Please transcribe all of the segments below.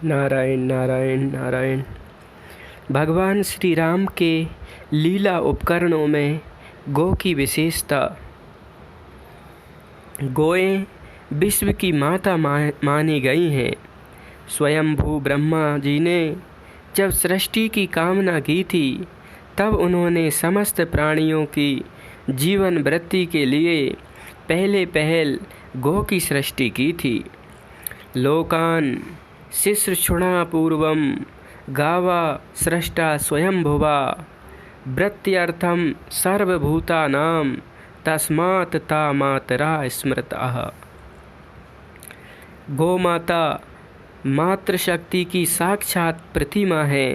नारायण नारायण नारायण। भगवान श्री राम के लीला उपकरणों में गौ की विशेषता। गौएं विश्व की माता मानी गई हैं। स्वयंभू ब्रह्मा जी ने जब सृष्टि की कामना की थी, तब उन्होंने समस्त प्राणियों की जीवन वृत्ति के लिए पहल गौ की सृष्टि की थी। लोकान शिश्रुषुणा पूर्वम गावा सृष्टा स्वयंभुवा वृत्त्यर्थम सर्वभूतानां तस्मात् ता मातरा स्मृतः। गौ माता मातृशक्ति की साक्षात प्रतिमा है।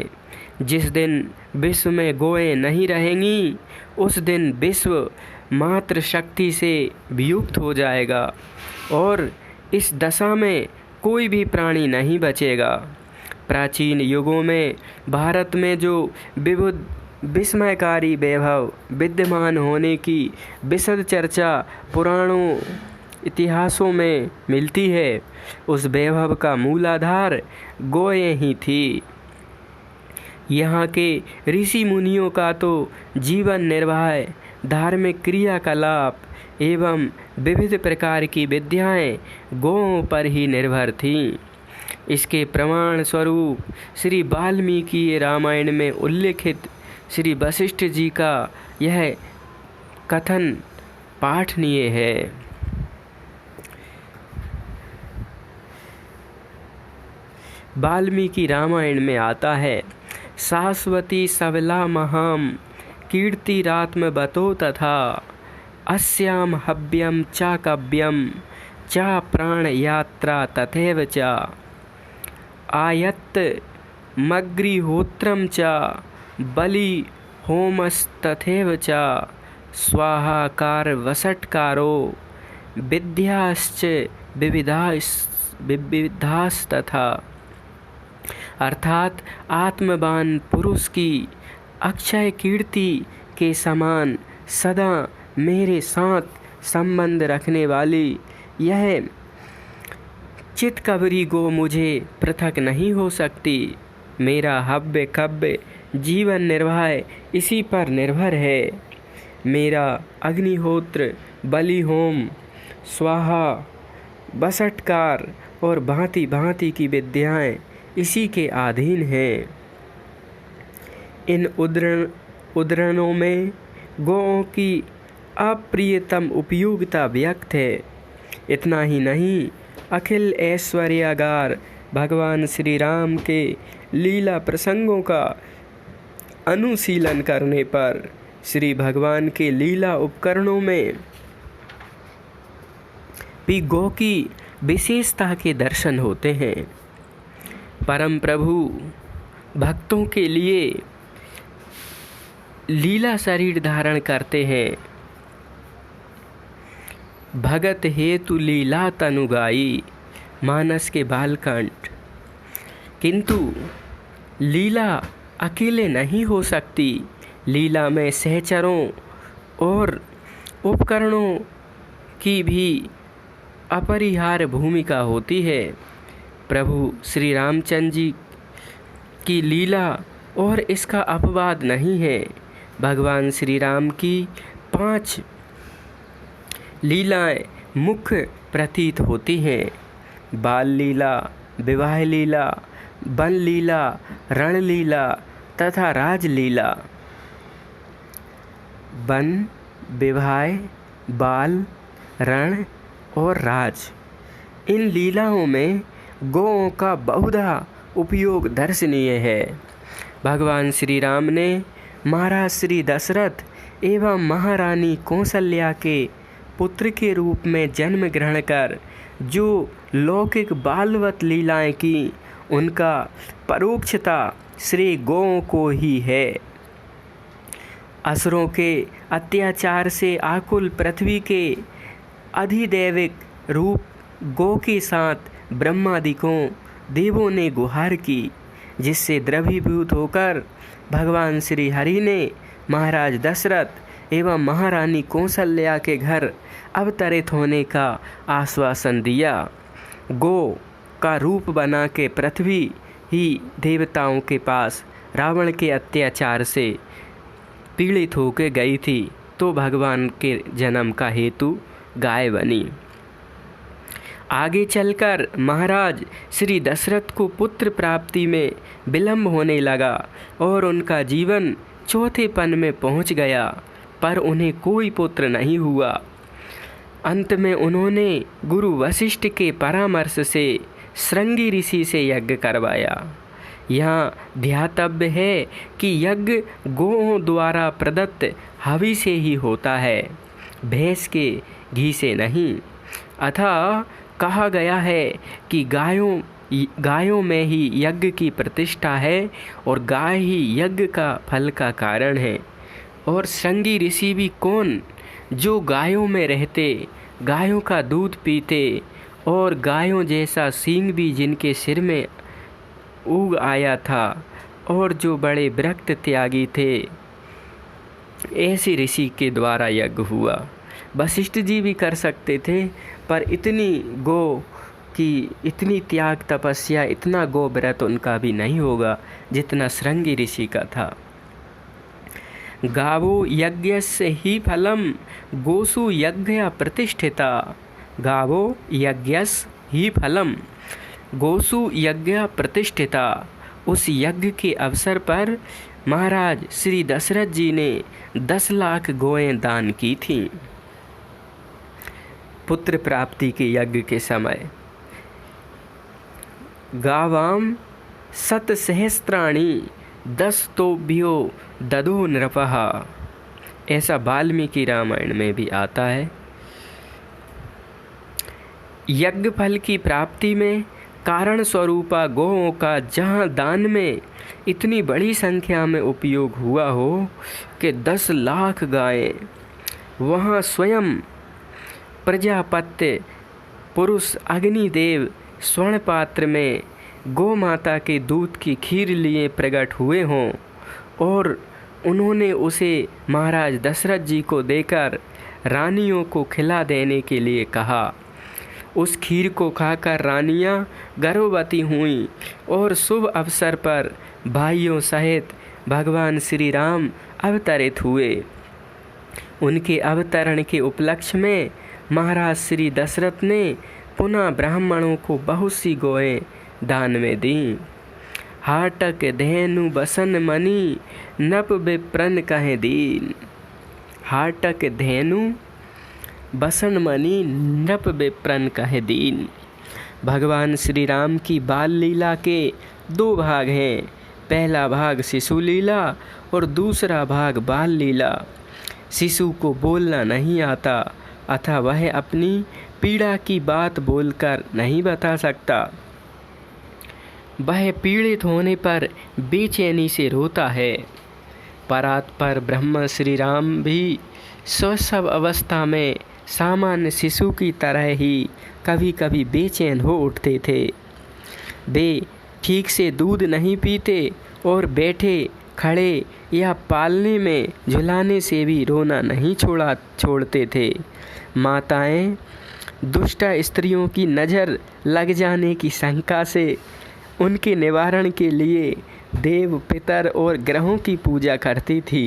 जिस दिन विश्व में गौएं नहीं रहेंगी, उस दिन विश्व मातृशक्ति से वियुक्त हो जाएगा और इस दशा में कोई भी प्राणी नहीं बचेगा। प्राचीन युगों में भारत में जो विविध विस्मयकारी वैभव विद्यमान होने की विशद चर्चा पुराणों इतिहासों में मिलती है, उस वैभव का मूलाधार गौएं ही थी। यहाँ के ऋषि मुनियों का तो जीवन निर्वाह धार्मिक क्रियाकलाप एवं विविध प्रकार की विद्याएं गौओं पर ही निर्भर थीं। इसके प्रमाण स्वरूप श्री वाल्मीकि रामायण में उल्लिखित श्री वशिष्ठ जी का यह कथन पाठनीय है। वाल्मीकि रामायण में आता है, शाश्वती सबला महाम कीर्तिरात्म बतो तथा अस्याम हव्यम चा कव्यम चा प्राण यात्रा तथैव चा आयत्त मग्रिहोत्रम चा बलि होमस्तथैव चा स्वाहाकार वसटकारो विद्याश्च विविधास्तथा। अर्थात आत्मवान पुरुष की अक्षय कीर्ति के समान सदा मेरे साथ संबंध रखने वाली यह चित्कबरी गो मुझे पृथक नहीं हो सकती। मेरा हव्य कव्य जीवन निर्वाह इसी पर निर्भर है। मेरा अग्निहोत्र बलि होम स्वाहा बसटकार और भांति भांति की विद्याएं इसी के अधीन हैं। इन उद्धरणों में गौओं की अप्रियतम उपयोगिता व्यक्त है। इतना ही नहीं, अखिल ऐश्वर्यागार भगवान श्री राम के लीला प्रसंगों का अनुशीलन करने पर श्री भगवान के लीला उपकरणों में भी गौ की विशेषता के दर्शन होते हैं। परम प्रभु भक्तों के लिए लीला शरीर धारण करते हैं। भगत हेतु लीला तनुगाई मानस के बालकांड। किंतु लीला अकेले नहीं हो सकती। लीला में सहचरों और उपकरणों की भी अपरिहार्य भूमिका होती है। प्रभु श्री रामचंद्र जी की लीला और इसका अपवाद नहीं है। भगवान श्री राम की 5 लीलाएं मुख्य प्रतीत होती हैं। बाल लीला, विवाह लीला, वन लीला, रण लीला तथा राज लीला। वन, विवाह, बाल, रण और राज, इन लीलाओं में गौओं का बहुधा उपयोग दर्शनीय है। भगवान श्री राम ने महाराज श्री दशरथ एवं महारानी कौशल्या के पुत्र के रूप में जन्म ग्रहण कर जो लौकिक बालवत लीलाएं की, उनका परोक्षता श्री गौओं को ही है। असुरों के अत्याचार से आकुल पृथ्वी के अधिदैविक रूप गौ के साथ ब्रह्मादिकों देवों ने गुहार की, जिससे द्रवीभूत होकर भगवान श्री हरि ने महाराज दशरथ एवं महारानी कौशल्या के घर अवतरित होने का आश्वासन दिया। गो का रूप बना के पृथ्वी ही देवताओं के पास रावण के अत्याचार से पीड़ित होकर गई थी, तो भगवान के जन्म का हेतु गाय बनी। आगे चलकर महाराज श्री दशरथ को पुत्र प्राप्ति में विलंब होने लगा और उनका जीवन चौथेपन में पहुंच गया, पर उन्हें कोई पुत्र नहीं हुआ। अंत में उन्होंने गुरु वशिष्ठ के परामर्श से श्रृंगी ऋषि से यज्ञ करवाया। यहाँ ध्यातव्य है कि यज्ञ गौओं द्वारा प्रदत्त हवि से ही होता है, भैंस के घी से नहीं। अतः कहा गया है कि गायों में ही यज्ञ की प्रतिष्ठा है और गाय ही यज्ञ का फल का कारण है। और श्रृंगी ऋषि भी कौन, जो गायों में रहते, गायों का दूध पीते और गायों जैसा सींग भी जिनके सिर में उग आया था और जो बड़े विरक्त त्यागी थे, ऐसे ऋषि के द्वारा यज्ञ हुआ। वशिष्ठ जी भी कर सकते थे, पर इतनी गौ की इतनी त्याग तपस्या, इतना गौ व्रत उनका भी नहीं होगा जितना श्रृंगी ऋषि का था। गावो यज्ञस्य ही फलम गोसु यज्ञ प्रतिष्ठिता। गावो यज्ञस्य ही फलम गोसु यज्ञ प्रतिष्ठिता। उस यज्ञ के अवसर पर महाराज श्री दशरथ जी ने 10 लाख गौएं दान की थीं। पुत्र प्राप्ति के यज्ञ के समय गावाम शतसहस्त्राणि 10 तोभ्यो ददो नृपः, ऐसा वाल्मीकि रामायण में भी आता है। यज्ञ फल की प्राप्ति में कारण स्वरूपा गौओं का जहाँ दान में इतनी बड़ी संख्या में उपयोग हुआ हो कि 10 लाख गायें, वहाँ स्वयं प्रजापत्य पुरुष अग्निदेव स्वर्ण पात्र में गौ माता के दूध की खीर लिए प्रकट हुए हों और उन्होंने उसे महाराज दशरथ जी को देकर रानियों को खिला देने के लिए कहा। उस खीर को खाकर रानियां गर्भवती हुईं और शुभ अवसर पर भाइयों सहित भगवान श्री राम अवतरित हुए। उनके अवतरण के उपलक्ष्य में महाराज श्री दशरथ ने पुनः ब्राह्मणों को बहुत सी गौएं दान में दीं। हाटक धेनु बसन मणि नप विप्रन कहे दीन। हाटक धेनु बसन मणि नप विप्रन कहे दीन। भगवान श्री राम की बाल लीला के 2 भाग हैं। पहला भाग शिशु लीला और दूसरा भाग बाल लीला। शिशु को बोलना नहीं आता, अतः वह अपनी पीड़ा की बात बोलकर नहीं बता सकता। वह पीड़ित होने पर बेचैनी से रोता है। परात्पर ब्रह्म श्री राम भी स्वसव अवस्था में सामान्य शिशु की तरह ही कभी कभी बेचैन हो उठते थे। वे ठीक से दूध नहीं पीते और बैठे खड़े या पालने में झुलाने से भी रोना नहीं छोड़ते थे। माताएं दुष्ट स्त्रियों की नज़र लग जाने की शंका से उनके निवारण के लिए देव पितर और ग्रहों की पूजा करती थी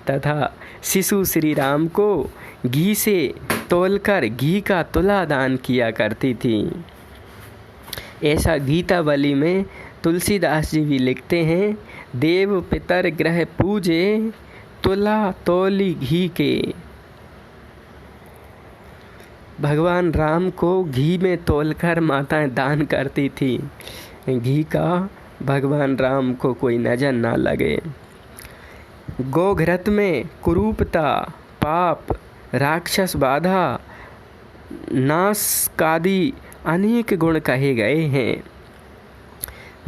तथा शिशु श्री राम को घी से तौलकर घी का तुला दान किया करती थी। ऐसा गीतावली में तुलसीदास जी भी लिखते हैं, देव पितर ग्रह पूजे तुला तौली घी के। भगवान राम को घी में तौलकर माताएं दान करती थी। घी का भगवान राम को कोई नज़र ना लगे। गोघृत में कुरूपता, पाप, राक्षस बाधा, नाशकादि अनेक गुण कहे गए हैं।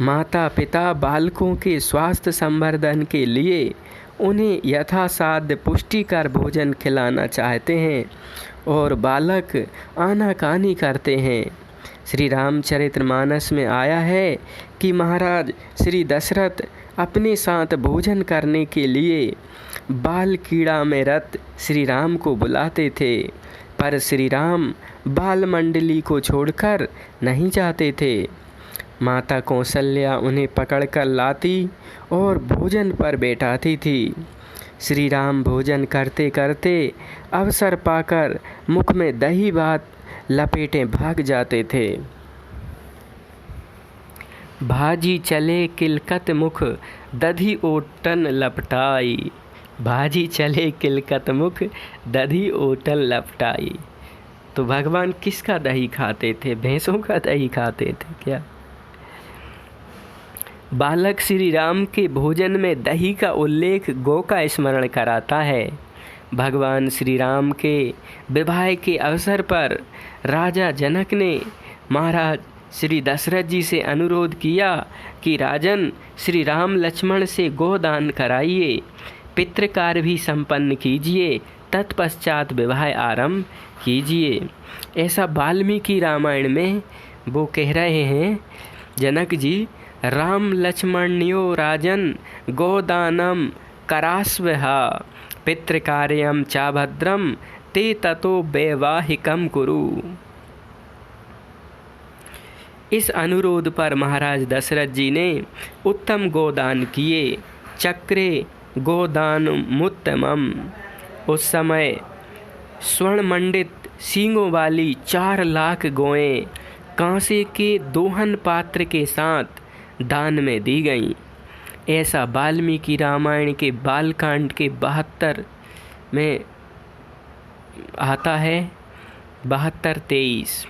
माता पिता बालकों के स्वास्थ्य संवर्धन के लिए उन्हें यथासाध्य पुष्टिकर भोजन खिलाना चाहते हैं और बालक आनाकानी करते हैं। श्री रामचरितमानस में आया है कि महाराज श्री दशरथ अपने साथ भोजन करने के लिए बाल कीड़ा में रत श्री राम को बुलाते थे, पर श्री राम बाल मंडली को छोड़कर नहीं जाते थे। माता कौशल्या उन्हें पकड़कर लाती और भोजन पर बैठाती थी। श्री राम भोजन करते करते अवसर पाकर मुख में दही भात लपेटे भाग जाते थे। भाजी चले किलकत मुख दधी ओटन लपटाई, भाजी चले किलकत मुख दधी ओटन लपटाई। तो भगवान किसका दही खाते थे? भैंसों का दही खाते थे क्या? बालक श्री राम के भोजन में दही का उल्लेख गौ का स्मरण कराता है। भगवान श्री राम के विवाह के अवसर पर राजा जनक ने महाराज श्री दशरथ जी से अनुरोध किया कि राजन, श्री राम लक्ष्मण से गोदान कराइए, पितृकार्य भी संपन्न कीजिए, तत्पश्चात विवाह आरंभ कीजिए। ऐसा वाल्मीकि रामायण में वो कह रहे हैं जनक जी, राम लक्ष्मण्यो राजन गोदानम करास्वहा पितृकार्यम चा भद्रम ते ततो वैवाहिकम कुरु। इस अनुरोध पर महाराज दशरथ जी ने उत्तम गोदान किए। चक्रे गोदानमुत्तमम। उस समय स्वर्ण मंडित सींगों वाली 4 लाख गौएं कांसे के दोहन पात्र के साथ दान में दी गईं। ऐसा वाल्मीकि रामायण के बालकांड के 72 में आता है। 72-23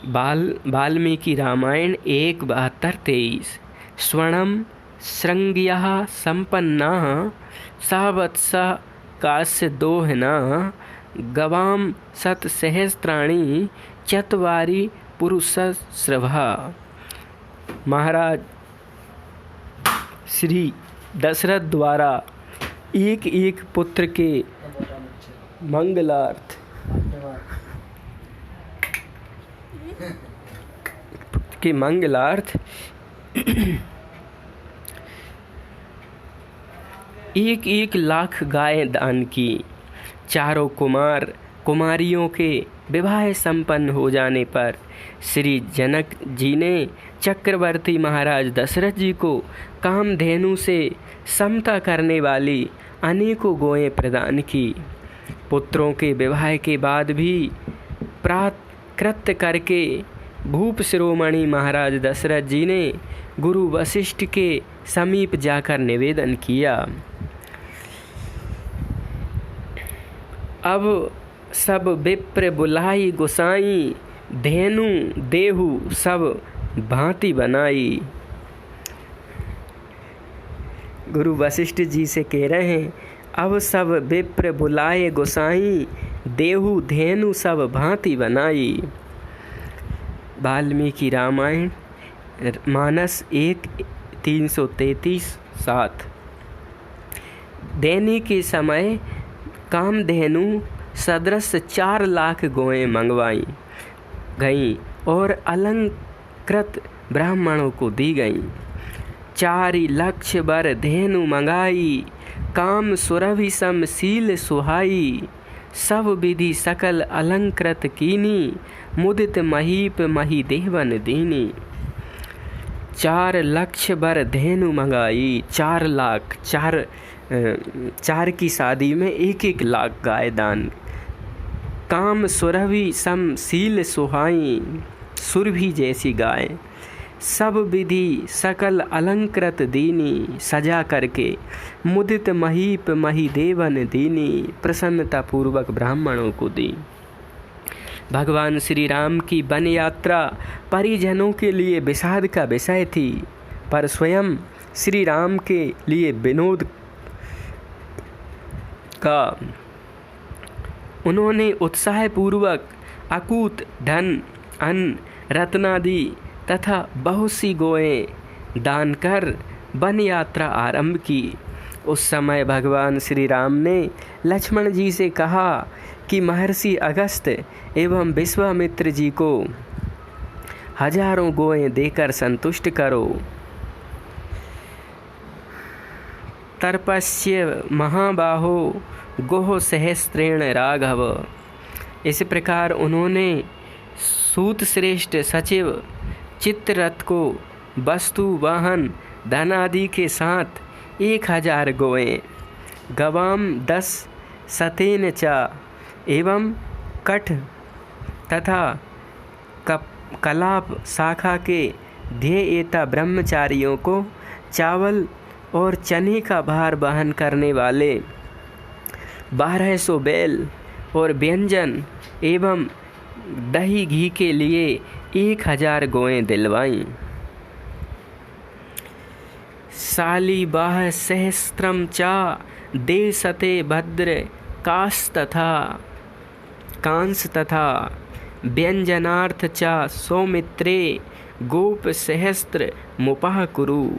वाल्मीकि रामायण 1:72-23। स्वर्णम श्रृंग्यः संपन्नाः सावत्सा कास्य दोहना गवाम शतसहस्राणि चत्वारि पुरुषस्रभा। महाराज श्री दशरथ द्वारा एक एक पुत्र के मंगलार्थ एक एक लाख गाय दान की। चारों कुमार कुमारियों के विवाह संपन्न हो जाने पर श्री जनक जी ने चक्रवर्ती महाराज दशरथ जी को कामधेनु से समता करने वाली अनेकों गौएं प्रदान की। पुत्रों के विवाह के बाद भी प्राकृत्य करके भूप शिरोमणि महाराज दशरथ जी ने गुरु वशिष्ठ के समीप जाकर निवेदन किया। अब सब विप्र बुलाई गोसाई, धेनु देहु सब भांति बनाई। गुरु वशिष्ठ जी से कह रहे हैं, अब सब विप्र बुलाए गोसाई, देहु धेनु सब भांति बनाई। वाल्मीकि रामायण मानस 1:333-7। देने के समय कामधेनु सदृश 4 लाख गौएं मंगवाई गईं और अलंकृत ब्राह्मणों को दी गईं। 4 लक्ष बर धेनु मंगाई, काम सुरभि सम सील सुहाई। सब विधि सकल अलंकृत कीनी, मुदित महीप मही देवन दीनी। 4 लक्ष बर धेनु मंगाई। 4 लाख, 4 की शादी में 1-1 लाख गाय दान। काम सुरभि सम सील सुहाई, सुरभि जैसी गाय। सब विधि सकल अलंकृत दीनी, सजा करके मुदित महीप मही देवन दीनी, प्रसन्नता पूर्वक ब्राह्मणों को दी। भगवान श्री राम की वन यात्रा परिजनों के लिए विषाद का विषय थी, पर स्वयं श्री राम के लिए विनोद का उन्होंने उत्साहपूर्वक अकूत धन, अन्न, रत्नादि तथा बहुत सी गौएं दान कर वन यात्रा आरंभ की। उस समय भगवान श्री राम ने लक्ष्मण जी से कहा कि महर्षि अगस्त्य एवं विश्वामित्र जी को हजारों गौएं देकर संतुष्ट करो। तर्पस्य महाबाहो गोह सहस्त्रेण राघव। इस प्रकार उन्होंने सूत श्रेष्ठ सचिव चित्ररथ को वस्तु वाहन धन आदि के साथ 1000 गौएं, गवाम 10 सतेन च एवं कठ तथा कलाप शाखा के ध्येयता ब्रह्मचारियों को चावल और चने का भार वहन करने वाले 1200 बैल और व्यंजन एवं दही घी के लिए 1000 गौएं दिलवाईं। शालिवाह सहस्त्रम चा देशते भद्र कांस तथा व्यंजनार्थ चा सौमित्रे गोप सहस्त्र मुपाह कुरु।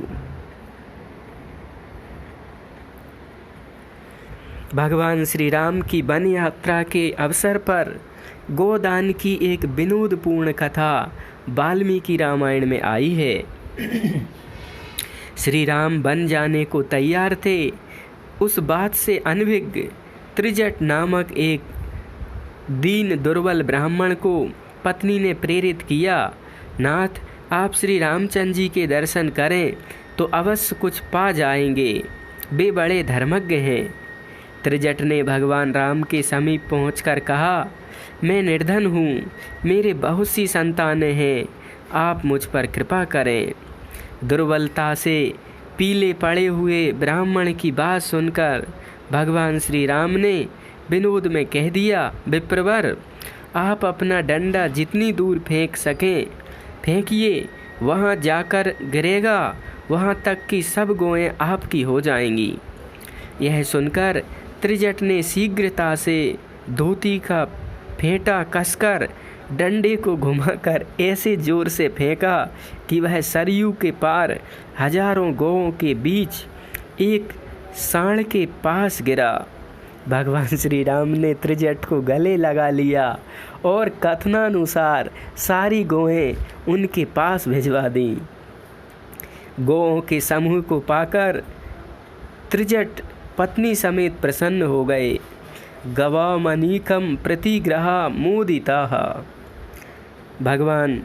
भगवान श्री राम की वन यात्रा के अवसर पर गोदान की एक विनोदपूर्ण कथा वाल्मीकि रामायण में आई है। श्री राम वन जाने को तैयार थे। उस बात से अनभिज्ञ त्रिजट नामक एक दीन दुर्बल ब्राह्मण को पत्नी ने प्रेरित किया, नाथ आप श्री रामचंद्र जी के दर्शन करें तो अवश्य कुछ पा जाएंगे, वे बड़े धर्मज्ञ हैं। त्रिजट ने भगवान राम के समीप पहुंचकर कहा, मैं निर्धन हूँ, मेरे बहुत सी संतानें हैं, आप मुझ पर कृपा करें। दुर्बलता से पीले पड़े हुए ब्राह्मण की बात सुनकर भगवान श्री राम ने विनोद में कह दिया, विप्रवर आप अपना डंडा जितनी दूर फेंक सकें फेंकिए, वहाँ जाकर गिरेगा, वहाँ तक कि सब गौएं आपकी हो जाएंगी। यह सुनकर त्रिजट ने शीघ्रता से धोती का फेंटा कसकर डंडे को घुमाकर ऐसे जोर से फेंका कि वह सरयू के पार हजारों गौओं के बीच एक सांड के पास गिरा। भगवान श्री राम ने त्रिजट को गले लगा लिया और कथनानुसार सारी गौएं उनके पास भिजवा दी। गौओं के समूह को पाकर त्रिजट पत्नी समेत प्रसन्न हो गए। गवामनीकम प्रतिग्रह मोदिता। भगवान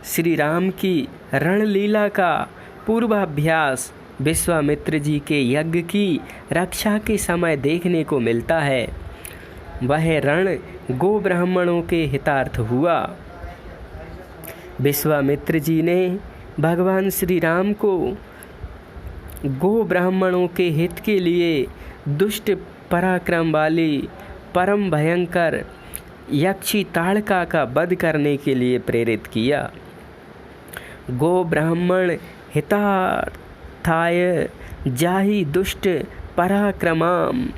श्री राम की रणलीला का पूर्वाभ्यास विश्वामित्र जी के यज्ञ की रक्षा के समय देखने को मिलता है। वह रण गो ब्राह्मणों के हितार्थ हुआ। विश्वामित्र जी ने भगवान श्री राम को गो ब्राह्मणों के हित के लिए दुष्ट पराक्रम वाली परम भयंकर यक्षी ताड़का का वध करने के लिए प्रेरित किया। गो ब्राह्मण हितार्थाय जाहि दुष्ट पराक्रमाम।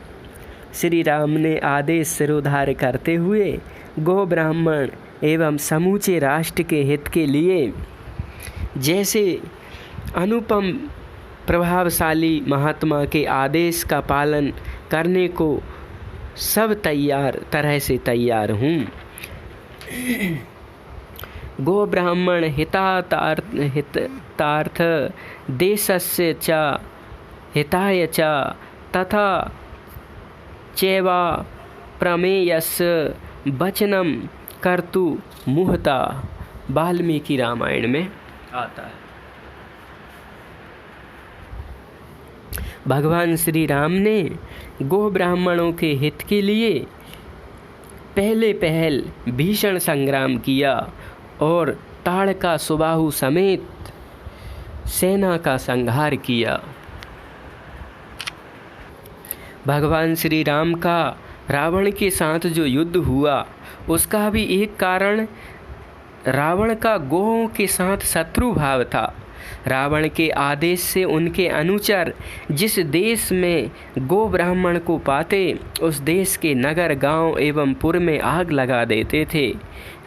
श्री राम ने आदेश सिरोधार्य करते हुए गो ब्राह्मण एवं समूचे राष्ट्र के हित के लिए जैसे अनुपम प्रभावशाली महात्मा के आदेश का पालन करने को सब तरह से तैयार हूँ। गो ब्राह्मण हितार्थ देशस्य च हिताय च तथा चैवा प्रमेयस्य वचनम कर्तु मुहता। वाल्मीकि रामायण में आता है। भगवान श्री राम ने गो ब्राह्मणों के हित के लिए पहल भीषण संग्राम किया और ताड़का सुबाहु समेत सेना का संहार किया। भगवान श्री राम का रावण के साथ जो युद्ध हुआ उसका भी एक कारण रावण का गोओं के साथ शत्रु भाव था। रावण के आदेश से उनके अनुचर जिस देश में गो ब्राह्मण को पाते उस देश के नगर गांव एवं पुर में आग लगा देते थे।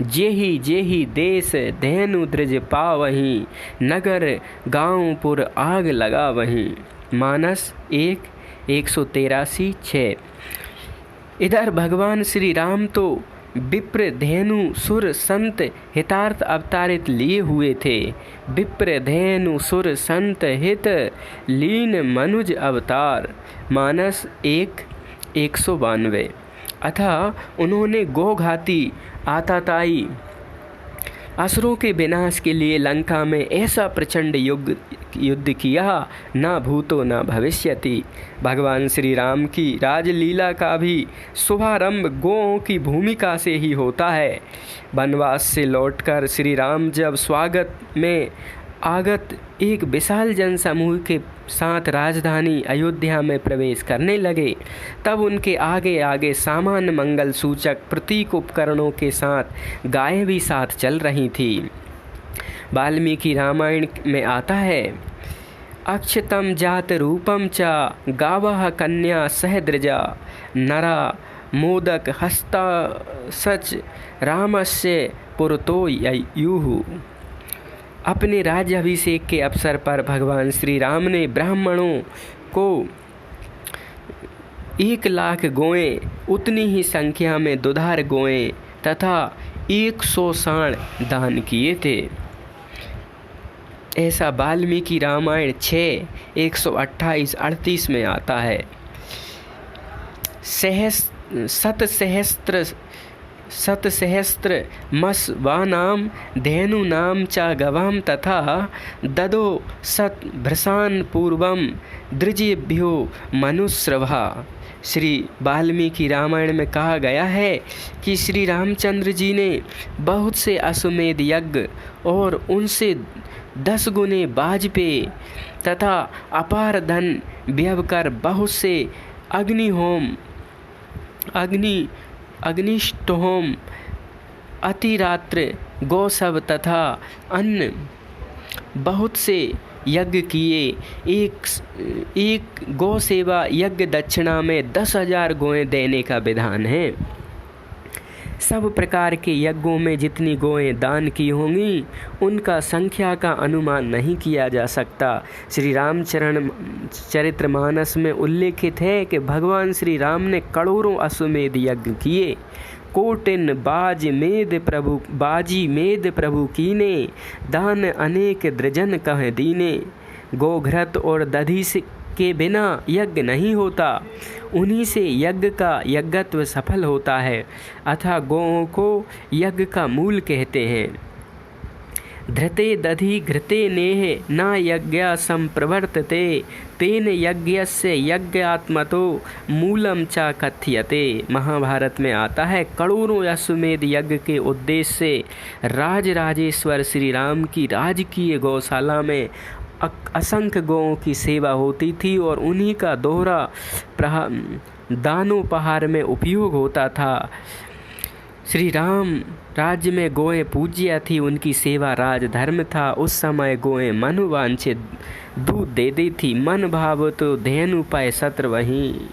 जेहि देश धैनु द्रज पावहीं, नगर गांव पुर आग लगा वहीं। मानस 1:183-6। इधर भगवान श्री राम तो विप्र धेनु सुर संत हितार्थ अवतारित लिए हुए थे। विप्र धेनु सुर संत हित लीन मनुज अवतार। मानस 1:192। अतः उन्होंने गोघाती आताताई असुरों के विनाश के लिए लंका में ऐसा प्रचंड युद्ध किया, ना भूतो ना भविष्यति। भगवान श्री राम की राजलीला का भी शुभारंभ गौओं की भूमिका से ही होता है। वनवास से लौटकर श्री राम जब स्वागत में आगत एक विशाल जनसमूह के साथ राजधानी अयोध्या में प्रवेश करने लगे, तब उनके आगे आगे सामान्य मंगल सूचक प्रतीक उपकरणों के साथ गायें भी साथ चल रही थी। वाल्मीकि रामायण में आता है, अक्षतम जात रूपम च गावः कन्या सहद्रजा नरा मोदक हस्ता सच रामस्य पुरतो युः। अपने राज्याभिषेक के अवसर पर भगवान श्री राम ने ब्राह्मणों को 1,00,000 गौएं, उतनी ही संख्या में दुधार गौएं तथा 100 सांड दान किए थे। ऐसा वाल्मीकि रामायण 6:128-38 में आता है। शतसहस्त्र मस्वानां धेनूनां च गवां तथा ददो शतभृशान् पूर्वं दृजेभ्यो मनुस्रवा। श्री वाल्मीकि रामायण में कहा गया है कि श्री रामचंद्र जी ने बहुत से अश्वमेध यज्ञ और उनसे 10 गुने वाजपेय तथा अपार धन व्यय कर बहुत से अग्निष्टहोम अतिरात्र गौसव तथा अन्य बहुत से यज्ञ किए। एक गौ सेवा यज्ञ दक्षिणा में 10,000 गौएं देने का विधान है। सब प्रकार के यज्ञों में जितनी गौएं दान की होंगी उनका संख्या का अनुमान नहीं किया जा सकता। श्री रामचरितमानस में उल्लेखित है कि भगवान श्री राम ने करोड़ों अश्वमेध यज्ञ किए। कोटिन बाजी मेद प्रभु कीने दान अनेक द्रजन कह दीने। गोघृत और दधि के बिना यज्ञ नहीं होता, उन्हीं से यज्ञ का यज्ञत्व सफल होता है। अतः गौओं को यज्ञ का मूल कहते हैं। धृते दधि घृते नेह न यज्ञ संप्रवर्तते तेन यज्ञस्य यज्ञात्मतो मूलम च कथ्यते। महाभारत में आता है, करोड़ों अश्वमेध यज्ञ के उद्देश्य से राजराजेश्वर श्री राम की राजकीय गौशाला में असंख्य गौओं की सेवा होती थी और उन्हीं का दोहरा दानोपहार में उपयोग होता था। श्री राम राज्य में गौएं पूज्य थी, उनकी सेवा राजधर्म था। उस समय गौएं मनोवांछित दूध देती थी, मन भाव तो धेनु पाए सत्र वहीं।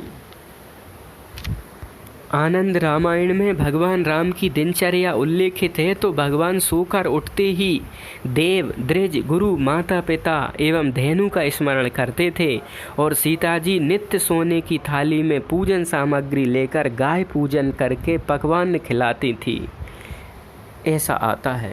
आनंद रामायण में भगवान राम की दिनचर्या उल्लेखित है तो भगवान सोकर उठते ही देव, द्विज, गुरु, माता पिता एवं धेनु का स्मरण करते थे और सीता जी नित्य सोने की थाली में पूजन सामग्री लेकर गाय पूजन करके पकवान खिलाती थी, ऐसा आता है।